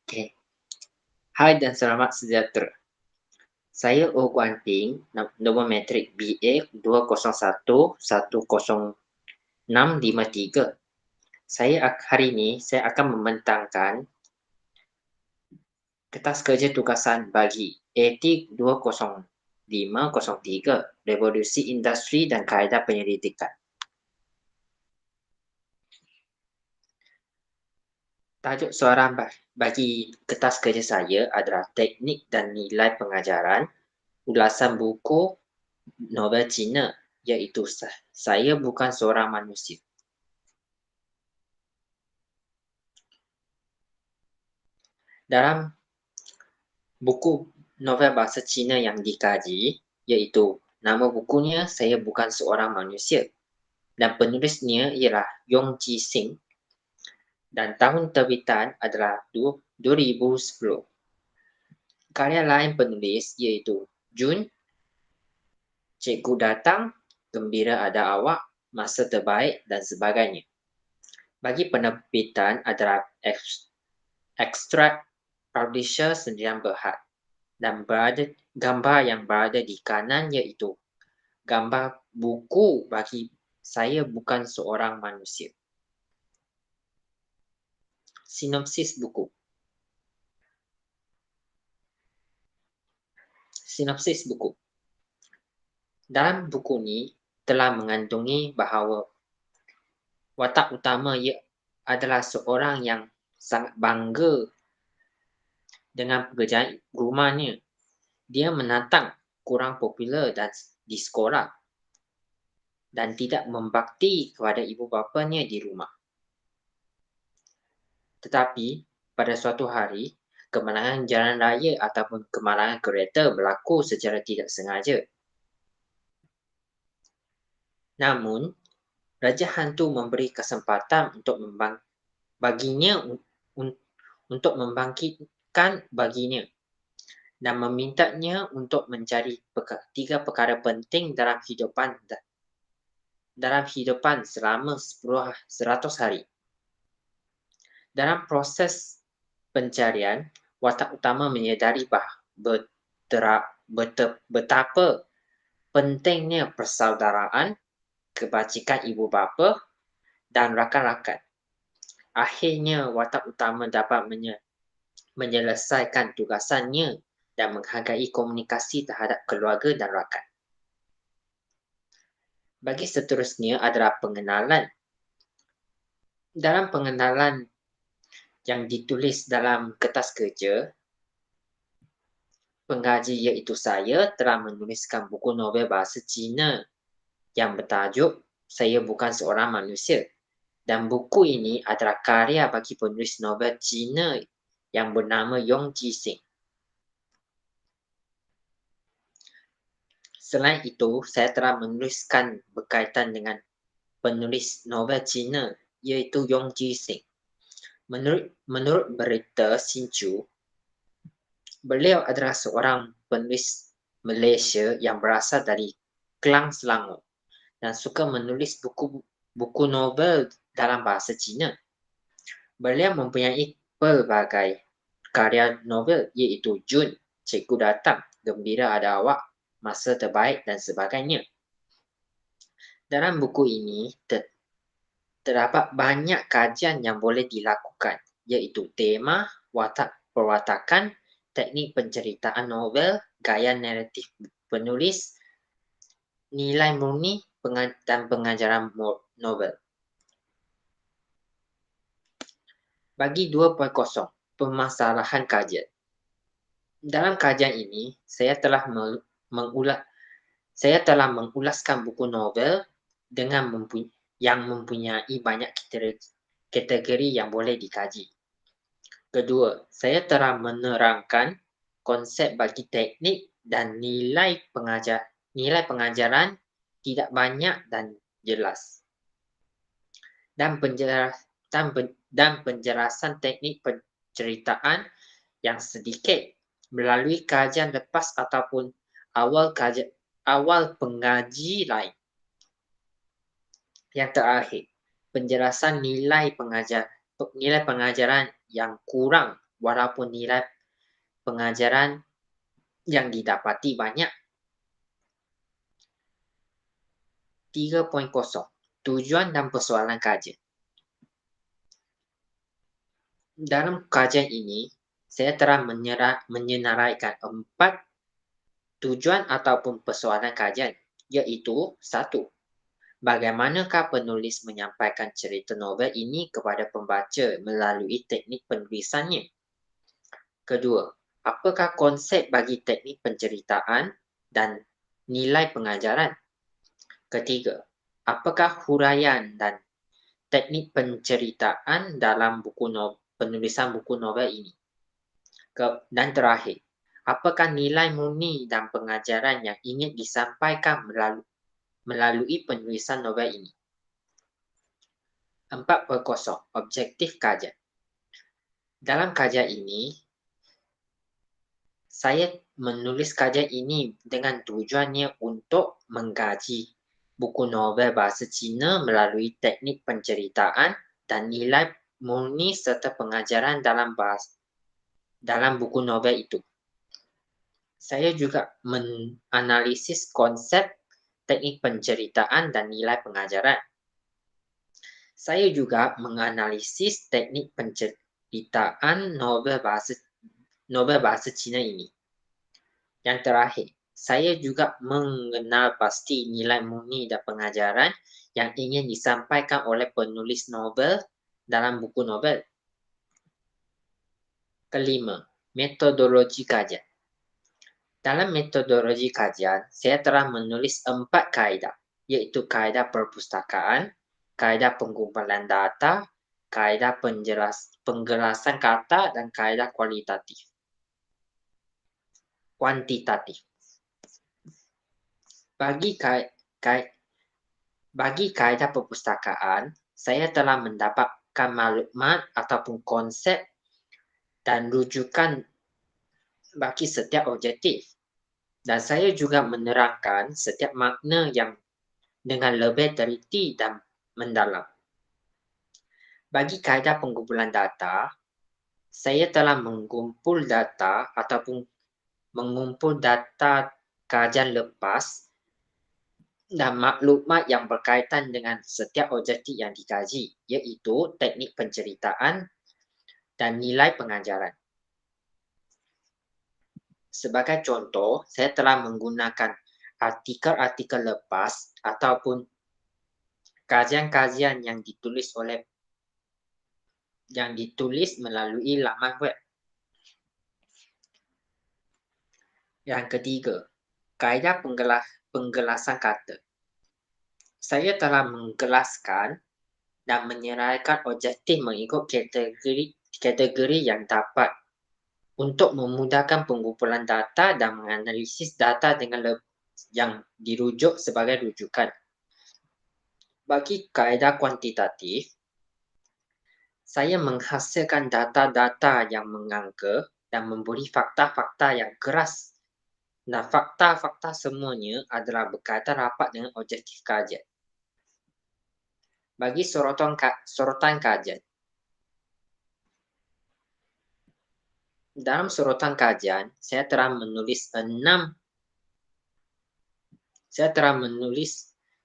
Okey. Hai dan selamat sejahtera. Saya Oh Kuan Ping, nombor matrik BA 201100653. Hari ini saya akan membentangkan kertas kerja tugasan bagi etik 20503, Revolusi Industri dan Kaedah Penyelidikan. Tajuk soalan bagi kertas kerja saya adalah teknik dan nilai pengajaran ulasan buku novel Cina, iaitu Saya Bukan Seorang Manusia. Dalam buku novel bahasa Cina yang dikaji, iaitu nama bukunya Saya Bukan Seorang Manusia, dan penulisnya ialah Yong Ji-sing, dan tahun terbitan adalah 2010. Karya lain penulis iaitu Jun, Cikgu Datang, Gembira Ada Awak, Masa Terbaik dan sebagainya. Bagi penerbitan adalah Extract Publisher Sendirian Berhad, dan gambar yang berada di kanan iaitu gambar buku bagi Saya Bukan Seorang Manusia. Sinopsis buku. Dalam buku ini telah mengandungi bahawa watak utama ia adalah seorang yang sangat bangga dengan pekerjaan rumahnya. Dia menantang kurang popular di sekolah dan tidak membakti kepada ibu bapanya di rumah. Tetapi pada suatu hari, kemalangan jalan raya ataupun kemalangan kereta berlaku secara tidak sengaja. Namun, Raja Hantu memberi kesempatan untuk membangkitkan baginya dan memintanya untuk mencari 3 perkara penting dalam hidupan selama 100 hari. Dalam proses pencarian, watak utama menyedari betapa pentingnya persaudaraan, kebajikan ibu bapa dan rakan-rakan. Akhirnya, watak utama dapat menyelesaikan tugasannya dan menghargai komunikasi terhadap keluarga dan rakan. Bagi seterusnya adalah pengenalan. Dalam pengenalan yang ditulis dalam kertas kerja, pengaji iaitu saya telah menuliskan buku novel bahasa Cina yang bertajuk Saya Bukan Seorang Manusia. Dan buku ini adalah karya bagi penulis novel Cina yang bernama Yong Ji-sing. Selain itu, saya telah menuliskan berkaitan dengan penulis novel Cina iaitu Yong Ji-sing. Menurut berita Xinju, beliau adalah seorang penulis Malaysia yang berasal dari Klang, Selangor dan suka menulis buku novel dalam bahasa Cina. Beliau mempunyai pelbagai karya novel iaitu Jun, Cikgu Datang, Gembira Ada Awak, Masa Terbaik dan sebagainya. Dalam buku ini terdapat banyak kajian yang boleh dilakukan iaitu tema, perwatakan, teknik penceritaan novel, gaya naratif penulis, nilai murni dan pengajaran novel. Bagi 2.0, permasalahan kajian. Dalam kajian ini, saya telah mengulaskan buku novel yang mempunyai banyak kategori yang boleh dikaji. Kedua, saya telah menerangkan konsep bagi teknik dan nilai pengajaran tidak banyak dan jelas. Dan penjelasan teknik penceritaan yang sedikit melalui kajian lepas ataupun awal pengaji lain. Yang terakhir, penjelasan nilai pengajaran yang kurang walaupun nilai pengajaran yang didapati banyak. 3.0 Tujuan dan persoalan kajian. Dalam kajian ini, saya telah menyenaraikan 4 tujuan ataupun persoalan kajian, iaitu 1. Bagaimanakah penulis menyampaikan cerita novel ini kepada pembaca melalui teknik penulisannya? Kedua, apakah konsep bagi teknik penceritaan dan nilai pengajaran? Ketiga, apakah huraian dan teknik penceritaan dalam penulisan buku novel ini? Dan terakhir, apakah nilai murni dan pengajaran yang ingin disampaikan melalui penulisan novel ini? 4.0 Objektif kajian. Dalam kajian ini, saya menulis kajian ini dengan tujuannya untuk mengkaji buku novel bahasa Cina melalui teknik penceritaan dan nilai murni serta pengajaran dalam buku novel itu. Saya juga menganalisis konsep teknik penceritaan dan nilai pengajaran. Saya juga menganalisis teknik penceritaan novel bahasa Cina ini. Yang terakhir, saya juga mengenal pasti nilai murni dan pengajaran yang ingin disampaikan oleh penulis novel dalam buku novel. Kelima, metodologi kajian. Dalam metodologi kajian, saya telah menulis 4 kaedah, iaitu kaedah perpustakaan, kaedah pengumpulan data, kaedah penjelasan kata, dan kaedah kuantitatif. Bagi kaedah perpustakaan, saya telah mendapatkan maklumat ataupun konsep dan rujukan bagi setiap objektif. Dan saya juga menerangkan setiap makna yang dengan lebih teliti dan mendalam. Bagi kaedah pengumpulan data, saya telah mengumpul data kajian lepas dan maklumat yang berkaitan dengan setiap objektif yang dikaji, iaitu teknik penceritaan dan nilai pengajaran. Sebagai contoh, saya telah menggunakan artikel-artikel lepas ataupun kajian-kajian yang ditulis melalui laman web. Yang ketiga, kaedah penggelasan kata. Saya telah menggelaskan dan menyeraikan objektif mengikut kategori yang dapat untuk memudahkan pengumpulan data dan menganalisis data dengan yang dirujuk sebagai rujukan. Bagi kaedah kuantitatif, saya menghasilkan data-data yang mengangka dan memberi fakta-fakta yang keras. Dan fakta-fakta semuanya adalah berkaitan rapat dengan objektif kajian. Bagi sorotan kajian. Dalam sorotan kajian, saya telah menulis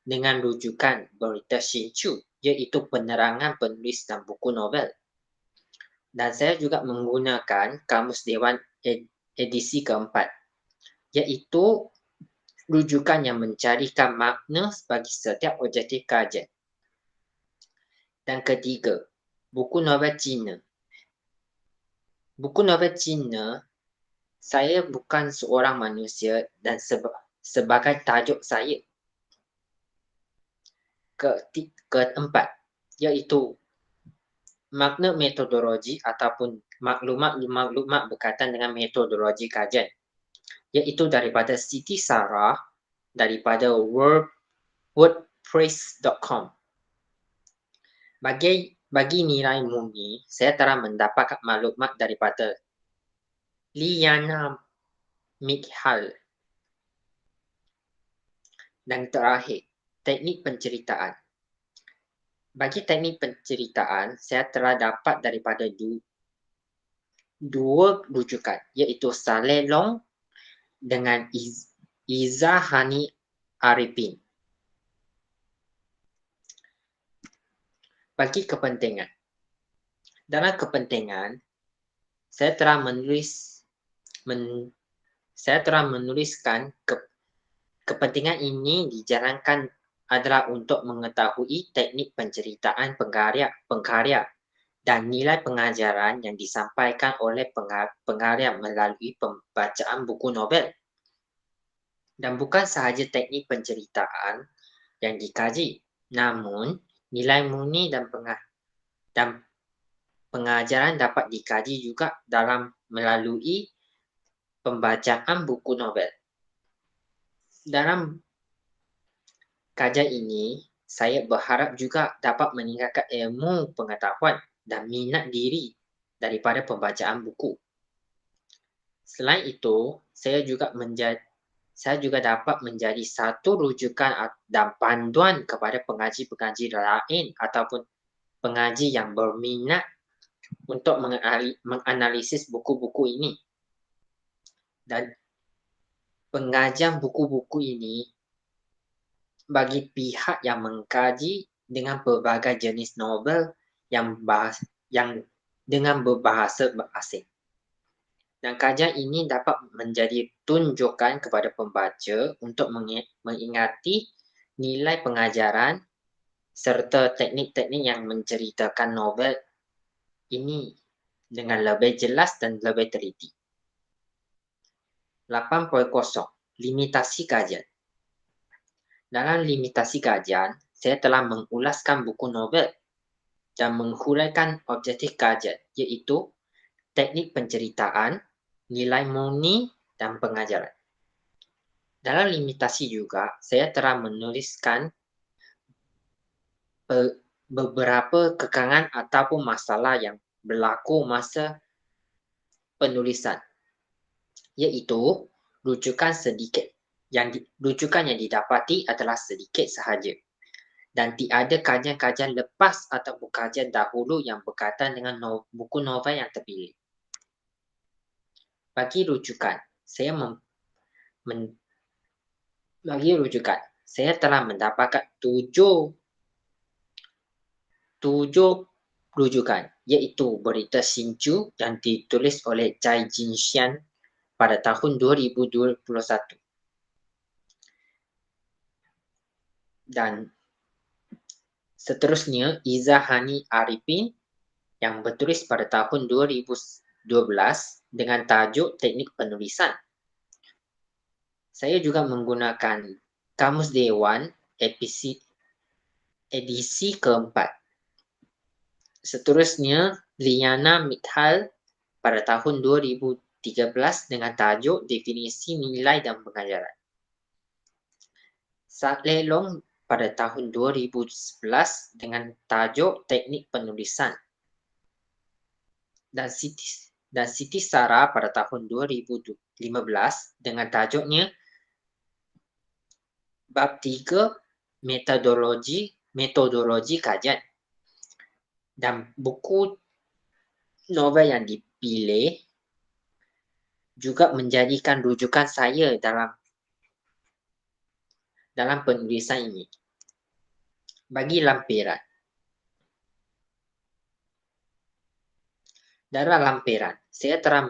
dengan rujukan berita Xinchu, iaitu penerangan penulis dan buku novel. Dan saya juga menggunakan Kamus Dewan edisi keempat, iaitu rujukan yang mencarikan makna bagi setiap objektif kajian. Dan ketiga, buku novel Cina. Buku novel Cina, saya bukan seorang manusia dan sebagai tajuk saya. Keempat, iaitu makna metodologi ataupun maklumat berkaitan dengan metodologi kajian, iaitu daripada Siti Sarah daripada wordpress.com. Bagi nilai murni, saya telah mendapatkan maklumat daripada Liana Mikhal. Dan terakhir, teknik penceritaan. Bagi teknik penceritaan, saya telah dapat daripada dua rujukan, iaitu Saleh Long dengan Izzah Hani Arifin. Bagi kepentingan. Dalam kepentingan, saya telah menuliskan kepentingan ini dijalankan adalah untuk mengetahui teknik penceritaan pengkarya dan nilai pengajaran yang disampaikan oleh pengkarya melalui pembacaan buku novel. Dan bukan sahaja teknik penceritaan yang dikaji, namun nilai murni dan pengajaran dapat dikaji juga melalui pembacaan buku novel. Dalam kajian ini, saya berharap juga dapat meningkatkan ilmu pengetahuan dan minat diri daripada pembacaan buku. Selain itu, saya juga dapat menjadi satu rujukan dan panduan kepada pengaji-pengaji lain ataupun pengaji yang berminat untuk menganalisis buku-buku ini. Dan pengajian buku-buku ini bagi pihak yang mengkaji dengan berbagai jenis novel yang dengan berbahasa asing. Dan kajian ini dapat menjadi tunjukkan kepada pembaca untuk mengingati nilai pengajaran serta teknik-teknik yang menceritakan novel ini dengan lebih jelas dan lebih teliti. 8.0. Limitasi kajian. Dalam limitasi kajian, saya telah mengulaskan buku novel dan menghuraikan objektif kajian, iaitu teknik penceritaan, nilai murni, dan pengajaran. Dalam limitasi juga, saya telah menuliskan beberapa kekangan ataupun masalah yang berlaku masa penulisan, iaitu rujukan yang didapati adalah sedikit sahaja dan tiada kajian-kajian lepas ataupun kajian dahulu yang berkaitan dengan buku novel yang terpilih. Bagi rujukan, saya telah mendapatkan 7 rujukan, iaitu berita Xinju yang ditulis oleh Cai Jinxian pada tahun 2021. Dan seterusnya, Izzah Hani Arifin yang bertulis pada tahun 2012 dengan tajuk Teknik Penulisan. Saya juga menggunakan Kamus Dewan edisi keempat. Seterusnya, Liana Mithal pada tahun 2013 dengan tajuk Definisi Nilai dan Pengajaran. Saleh Long pada tahun 2011 dengan tajuk Teknik Penulisan. Dan Siti Sarah pada tahun 2015 dengan tajuknya Bab 3 Metodologi Kajian. Dan buku novel yang dipilih juga menjadikan rujukan saya dalam penulisan ini. Bagi lampiran. Dalam lampiran, saya telah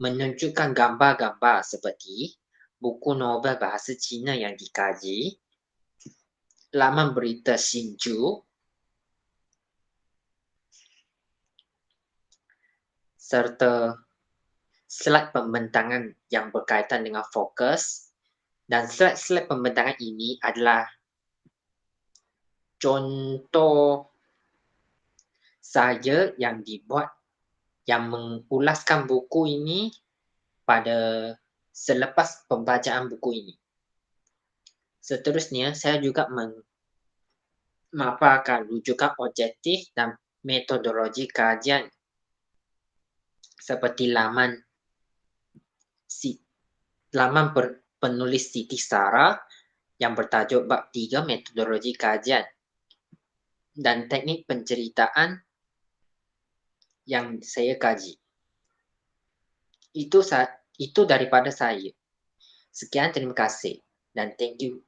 menunjukkan gambar-gambar seperti buku novel bahasa Cina yang dikaji, laman berita Xinju, serta slide pembentangan yang berkaitan dengan fokus. Dan slide pembentangan ini adalah contoh saja yang dibuat yang mengulaskan buku ini pada selepas pembacaan buku ini. Seterusnya, saya juga memaparkan rujukan objektif dan metodologi kajian seperti laman penulis Siti Sarah yang bertajuk Bab 3 Metodologi Kajian dan teknik penceritaan yang saya kaji. Itu daripada saya. Sekian, terima kasih dan thank you.